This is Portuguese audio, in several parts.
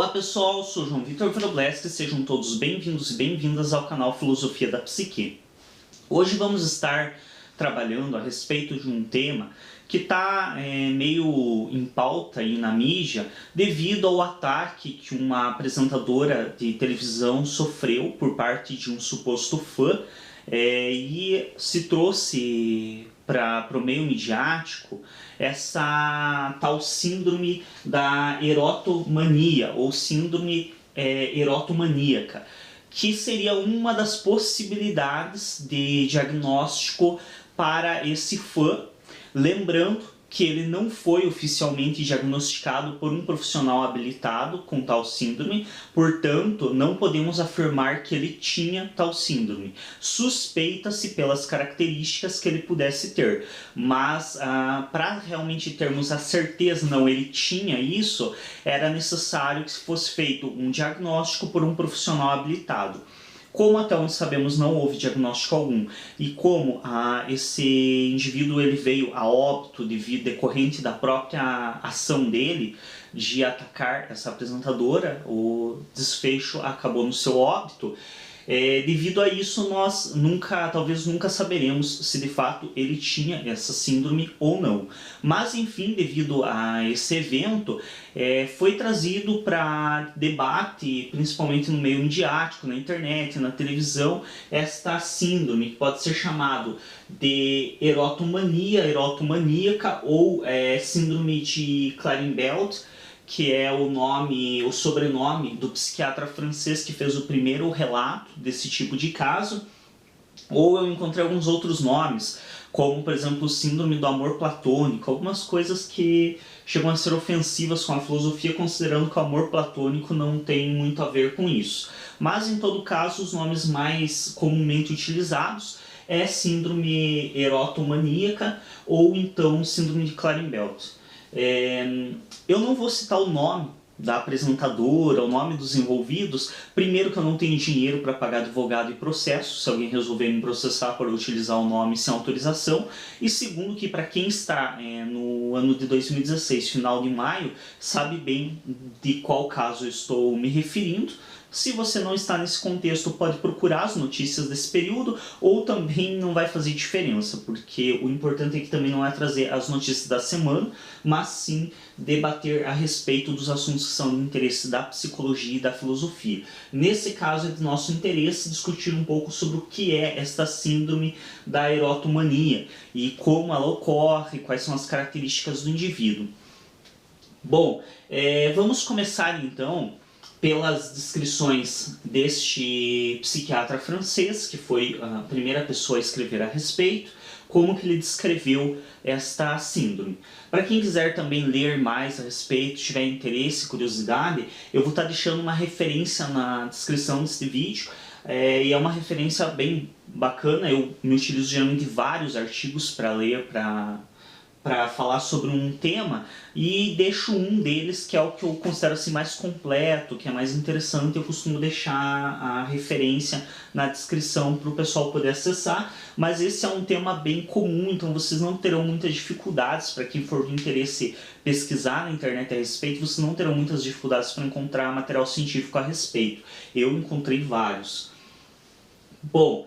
Olá pessoal, sou João Vitor Voroblesky, sejam todos bem-vindos e bem-vindas ao canal Filosofia da Psique. Hoje vamos estar trabalhando a respeito de um tema que está meio em pauta aí na mídia devido ao ataque que uma apresentadora de televisão sofreu por parte de um suposto fã e se trouxe para o meio midiático essa tal síndrome da erotomania ou síndrome erotomaníaca, que seria uma das possibilidades de diagnóstico para esse fã, lembrando que ele não foi oficialmente diagnosticado por um profissional habilitado com tal síndrome, portanto, não podemos afirmar que ele tinha tal síndrome. Suspeita-se pelas características que ele pudesse ter, mas para realmente termos a certeza, não, ele tinha isso, era necessário que fosse feito um diagnóstico por um profissional habilitado. Como até onde sabemos não houve diagnóstico algum e como esse indivíduo ele veio a óbito decorrente da própria ação dele de atacar essa apresentadora, o desfecho acabou no seu óbito. Devido a isso nós talvez nunca saberemos se de fato ele tinha essa síndrome ou não. Mas enfim, devido a esse evento, foi trazido para debate, principalmente no meio midiático, na internet, na televisão, esta síndrome que pode ser chamado de erotomania, erotomaníaca ou síndrome de Clarenbelt, que é o sobrenome do psiquiatra francês que fez o primeiro relato desse tipo de caso. Ou eu encontrei alguns outros nomes, como por exemplo o síndrome do amor platônico, algumas coisas que chegam a ser ofensivas com a filosofia, considerando que o amor platônico não tem muito a ver com isso. Mas em todo caso, os nomes mais comumente utilizados é síndrome erotomaníaca ou então síndrome de Clarenbelt. Eu não vou citar o nome da apresentadora, o nome dos envolvidos. Primeiro que eu não tenho dinheiro para pagar advogado e processo, se alguém resolver me processar por utilizar o nome sem autorização. E segundo que para quem está no ano de 2016, final de maio, sabe bem de qual caso eu estou me referindo. Se você não está nesse contexto, pode procurar as notícias desse período, ou também não vai fazer diferença, porque o importante aqui também não é trazer as notícias da semana, mas sim debater a respeito dos assuntos que são de interesse da psicologia e da filosofia. Nesse caso é de nosso interesse discutir um pouco sobre o que é esta síndrome da erotomania e como ela ocorre, quais são as características do indivíduo. Bom, vamos começar então pelas descrições deste psiquiatra francês, que foi a primeira pessoa a escrever a respeito, como que ele descreveu esta síndrome. Para quem quiser também ler mais a respeito, tiver interesse, curiosidade, eu vou estar deixando uma referência na descrição deste vídeo, e é uma referência bem bacana. Eu me utilizo geralmente de vários artigos para ler, para falar sobre um tema, e deixo um deles que é o que eu considero assim mais completo, que é mais interessante. Eu costumo deixar a referência na descrição para o pessoal poder acessar, mas esse é um tema bem comum, então vocês não terão muitas dificuldades. Para quem for de interesse pesquisar na internet a respeito, vocês não terão muitas dificuldades para encontrar material científico a respeito. Eu encontrei vários. Bom,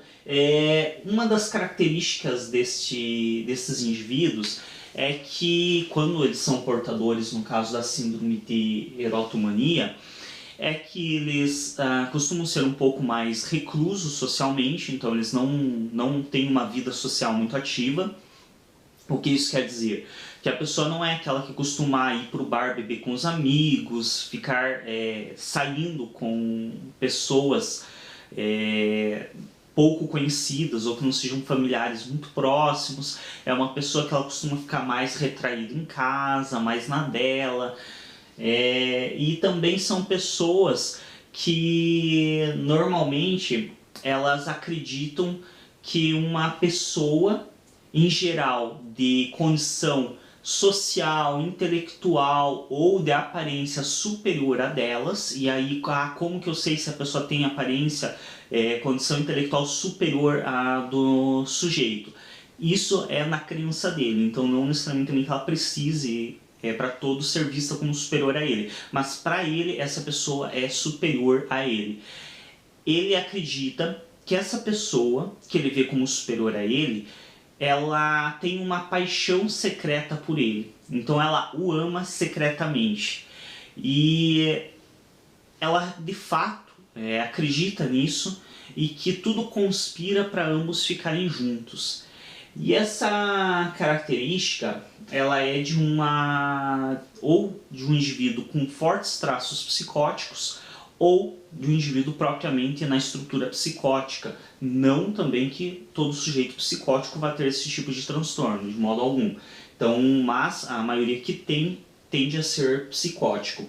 uma das características desses indivíduos é que quando eles são portadores, no caso da síndrome de erotomania, é que eles costumam ser um pouco mais reclusos socialmente, então eles não têm uma vida social muito ativa. O que isso quer dizer? Que a pessoa não é aquela que costuma ir para o bar beber com os amigos, ficar saindo com pessoas pouco conhecidas ou que não sejam familiares muito próximos. É uma pessoa que ela costuma ficar mais retraída em casa, mais na dela. E também são pessoas que normalmente elas acreditam que uma pessoa em geral de condição social, intelectual ou de aparência superior a delas, e aí como que eu sei se a pessoa tem aparência, condição intelectual superior à do sujeito? Isso é na crença dele, então não necessariamente também que ela precise para todos ser vista como superior a ele, mas para ele essa pessoa é superior a ele. Ele acredita que essa pessoa que ele vê como superior a ele, ela tem uma paixão secreta por ele, então ela o ama secretamente, e ela de fato acredita nisso e que tudo conspira para ambos ficarem juntos. E essa característica, ela é de de um indivíduo com fortes traços psicóticos ou de um indivíduo propriamente na estrutura psicótica. Não também que todo sujeito psicótico vai ter esse tipo de transtorno, de modo algum. Então, mas a maioria que tem tende a ser psicótico.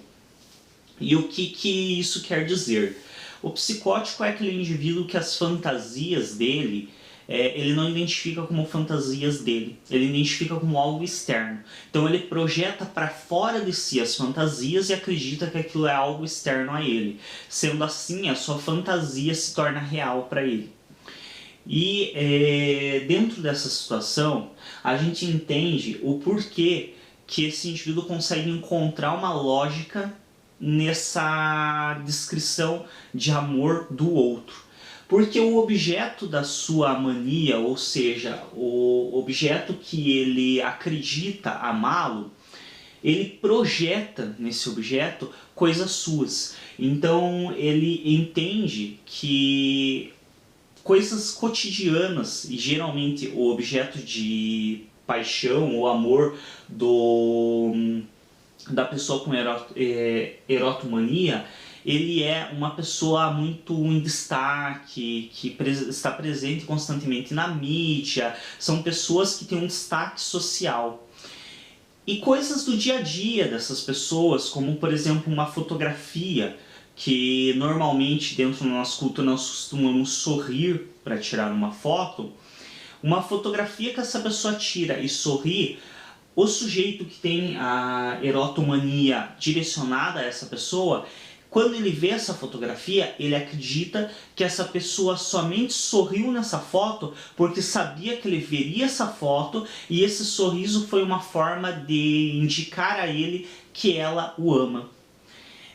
E o que isso quer dizer? O psicótico é aquele indivíduo que as fantasias dele, ele não identifica como fantasias dele, ele identifica como algo externo. Então ele projeta para fora de si as fantasias e acredita que aquilo é algo externo a ele. Sendo assim, a sua fantasia se torna real para ele. E dentro dessa situação, a gente entende o porquê que esse indivíduo consegue encontrar uma lógica nessa descrição de amor do outro. Porque o objeto da sua mania, ou seja, o objeto que ele acredita amá-lo, ele projeta nesse objeto coisas suas. Então ele entende que coisas cotidianas, e geralmente o objeto de paixão ou amor da pessoa com erotomania, ele é uma pessoa muito em destaque, que está presente constantemente na mídia, são pessoas que têm um destaque social. E coisas do dia a dia dessas pessoas, como por exemplo uma fotografia, que normalmente dentro da nossa cultura nós costumamos sorrir para tirar uma foto, uma fotografia que essa pessoa tira e sorri, o sujeito que tem a erotomania direcionada a essa pessoa, quando ele vê essa fotografia, ele acredita que essa pessoa somente sorriu nessa foto porque sabia que ele veria essa foto e esse sorriso foi uma forma de indicar a ele que ela o ama.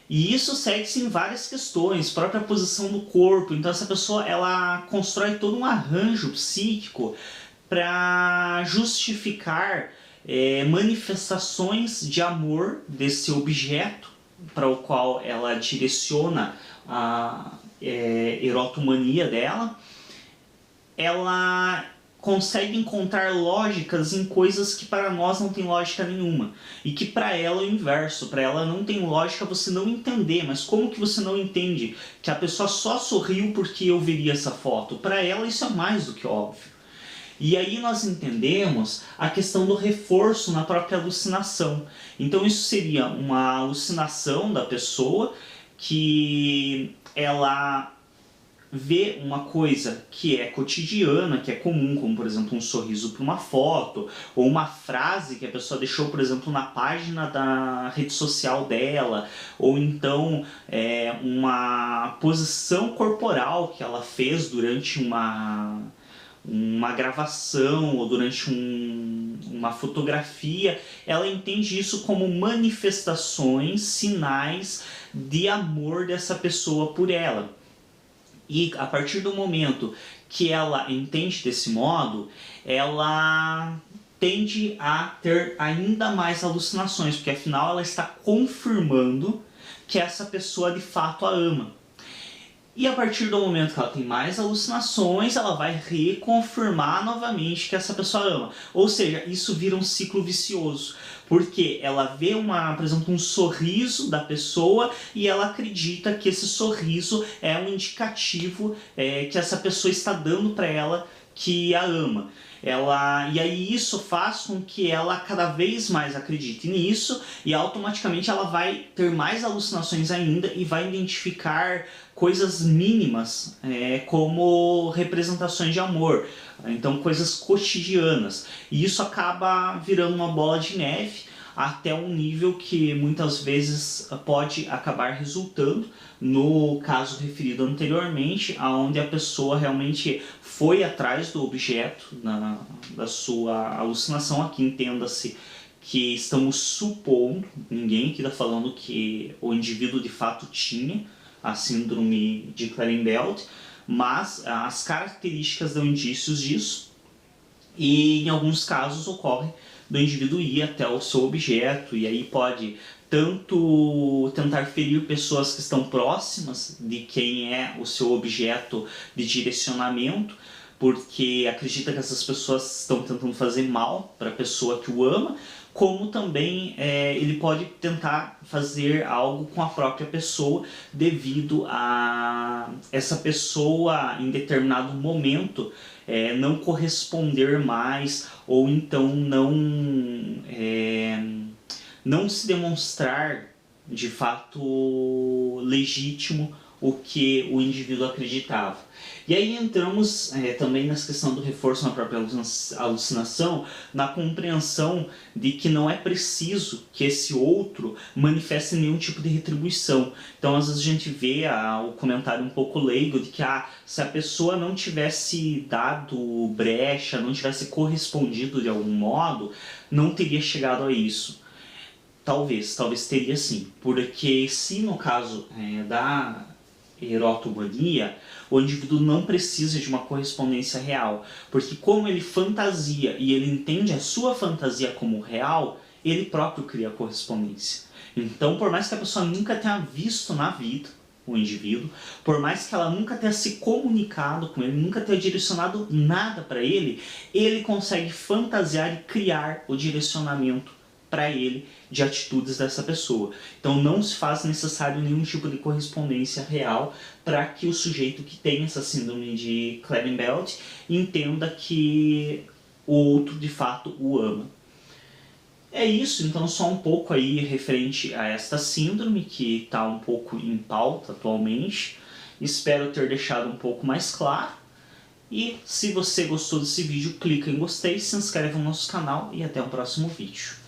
E isso segue-se em várias questões, própria posição do corpo. Então essa pessoa ela constrói todo um arranjo psíquico para justificar manifestações de amor desse objeto para o qual ela direciona a erotomania dela. Ela consegue encontrar lógicas em coisas que para nós não tem lógica nenhuma. E que para ela é o inverso. Para ela não tem lógica você não entender. Mas como que você não entende que a pessoa só sorriu porque eu veria essa foto? Para ela isso é mais do que óbvio. E aí nós entendemos a questão do reforço na própria alucinação. Então isso seria uma alucinação da pessoa que ela vê uma coisa que é cotidiana, que é comum, como por exemplo um sorriso para uma foto, ou uma frase que a pessoa deixou, por exemplo, na página da rede social dela, ou então uma posição corporal que ela fez durante uma gravação ou durante uma fotografia. Ela entende isso como manifestações, sinais de amor dessa pessoa por ela. E a partir do momento que ela entende desse modo, ela tende a ter ainda mais alucinações, porque afinal ela está confirmando que essa pessoa de fato a ama. E a partir do momento que ela tem mais alucinações, ela vai reconfirmar novamente que essa pessoa ama. Ou seja, isso vira um ciclo vicioso. Porque ela vê, por exemplo, um sorriso da pessoa e ela acredita que esse sorriso é um indicativo que essa pessoa está dando para ela que a ama. E aí isso faz com que ela cada vez mais acredite nisso e automaticamente ela vai ter mais alucinações ainda e vai identificar coisas mínimas como representações de amor, então coisas cotidianas. E isso acaba virando uma bola de neve até um nível que muitas vezes pode acabar resultando no caso referido anteriormente, onde a pessoa realmente foi atrás do objeto da sua alucinação. Aqui entenda-se que estamos supondo, ninguém aqui está falando que o indivíduo de fato tinha a síndrome de Klein-Belt, mas as características dão indícios disso, e em alguns casos ocorre do indivíduo ir até o seu objeto, e aí pode tanto tentar ferir pessoas que estão próximas de quem é o seu objeto de direcionamento, porque acredita que essas pessoas estão tentando fazer mal para a pessoa que o ama, como também ele pode tentar fazer algo com a própria pessoa devido a essa pessoa em determinado momento não corresponder mais, ou então não se demonstrar de fato legítimo o que o indivíduo acreditava. E aí entramos também nessa questão do reforço na própria alucinação, na compreensão de que não é preciso que esse outro manifeste nenhum tipo de retribuição. Então às vezes a gente vê o comentário um pouco leigo de que se a pessoa não tivesse dado brecha, não tivesse correspondido de algum modo, não teria chegado a isso. Talvez teria sim, porque se no caso da erotomania, o indivíduo não precisa de uma correspondência real, porque como ele fantasia e ele entende a sua fantasia como real, ele próprio cria a correspondência. Então, por mais que a pessoa nunca tenha visto na vida o indivíduo, por mais que ela nunca tenha se comunicado com ele, nunca tenha direcionado nada para ele, ele consegue fantasiar e criar o direcionamento para ele de atitudes dessa pessoa. Então não se faz necessário nenhum tipo de correspondência real para que o sujeito que tem essa síndrome de Klein-Belt entenda que o outro de fato o ama. É isso, então só um pouco aí referente a esta síndrome que está um pouco em pauta atualmente. Espero ter deixado um pouco mais claro. E se você gostou desse vídeo, clica em gostei, se inscreve no nosso canal e até o próximo vídeo.